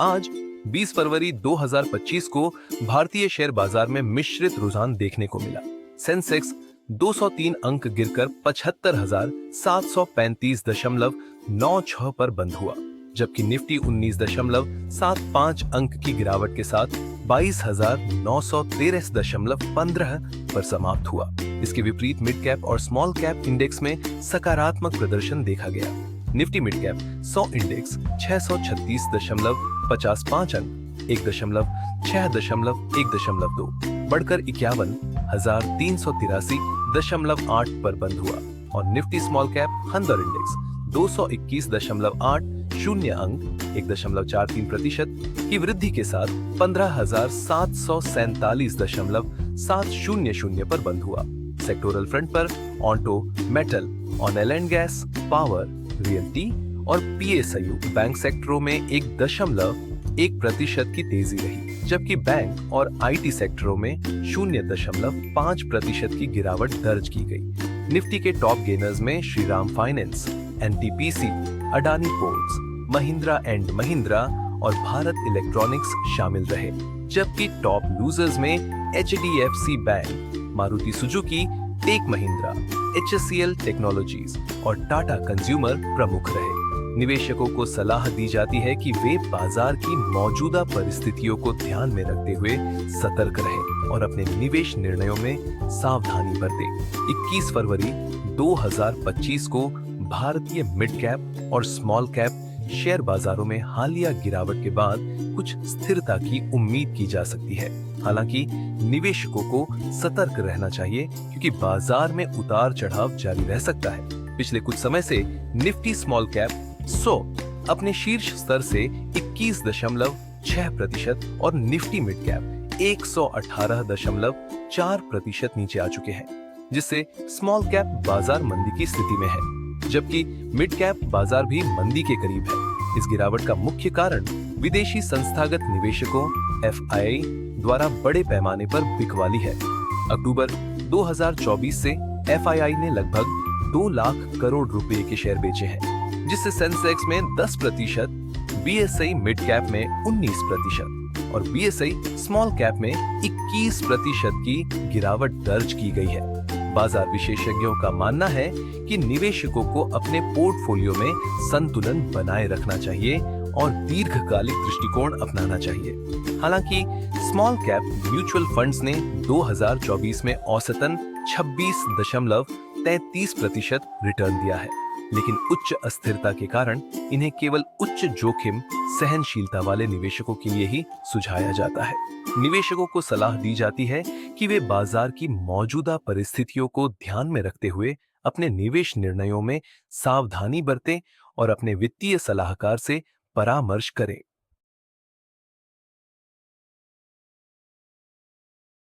आज 20 फरवरी 2025 को भारतीय शेयर बाजार में मिश्रित रुझान देखने को मिला। सेंसेक्स 203 अंक गिरकर 75,735.96 पर बंद हुआ, जबकि निफ्टी 19.75 अंक की गिरावट के साथ 22,913.15 पर समाप्त हुआ। इसके विपरीत मिड कैप और स्मॉल कैप इंडेक्स में सकारात्मक प्रदर्शन देखा गया। निफ्टी मिड कैप 100 इंडेक्स 636.55 अंक 1.6.1.2 बढ़कर 51,383.8 पर बंद हुआ और निफ्टी स्मॉल कैप 100 इंडेक्स 221.80 अंक 1.43% की वृद्धि के साथ 15,747.700 पर बंद हुआ। सेक्टोरल फ्रंट पर auto, metal, oil and gas, power, realty और पीएसयू बैंक सेक्टरों में 1.1% की तेजी रही, जबकि बैंक और आईटी सेक्टरों में 0.5% की गिरावट दर्ज की गई। निफ्टी के टॉप गेनर्स में Shriram Finance, NTPC, Adani Ports, Mahindra and Mahindra और भारत इलेक्ट्रॉनिक्स शामिल रहे, जबकि टॉप लूजर्स में HDFC Bank, Maruti Suzuki, Tech Mahindra, HCL Technologies और टाटा कंज्यूमर प्रमुख रहे। निवेशकों को सलाह दी जाती है कि वे बाजार की मौजूदा परिस्थितियों को ध्यान में रखते हुए सतर्क रहें और अपने निवेश निर्णयों में सावधानी बरतें। 21 फरवरी 2025 को भारतीय मिड कैप और स्मॉल कैप शेयर बाजारों में हालिया गिरावट के बाद कुछ स्थिरता की उम्मीद की जा सकती है। हालांकि निवेशकों को सतर्क रहना चाहिए क्योंकि बाजार में उतार चढ़ाव जारी रह सकता है। पिछले कुछ समय से निफ्टी स्मॉल कैप 100 अपने शीर्ष स्तर से 21.6% और निफ्टी मिड कैप 118.4% नीचे आ चुके हैं, जिससे स्मॉल कैप बाजार मंदी की स्थिति में है, जबकि मिड कैप बाजार भी मंदी के करीब है। इस गिरावट का मुख्य कारण विदेशी संस्थागत निवेशकों एफआईआई द्वारा बड़े पैमाने पर बिकवाली है। अक्टूबर 2024 से एफआईआई ने लगभग 2 लाख करोड़ रुपए के शेयर बेचे हैं, जिससे सेंसेक्स में 10%, बीएसई मिड कैप में 19% और बीएसई स्मॉल कैप में 21% की गिरावट दर्ज की गई है। बाजार विशेषज्ञों का मानना है कि निवेशकों को अपने पोर्टफोलियो में संतुलन बनाए रखना चाहिए और दीर्घकालिक दृष्टिकोण अपनाना चाहिए। हालांकि स्मॉल कैप म्यूचुअल फंड्स ने 2024 में औसतन 26.33% रिटर्न दिया है, लेकिन उच्च अस्थिरता के कारण इन्हें केवल उच्च जोखिम सहनशीलता वाले निवेशकों के लिए ही सुझाया जाता है। निवेशकों को सलाह दी जाती है कि वे बाजार की मौजूदा परिस्थितियों को ध्यान में रखते हुए अपने निवेश निर्णयों में सावधानी बरतें और अपने वित्तीय सलाहकार से परामर्श करें।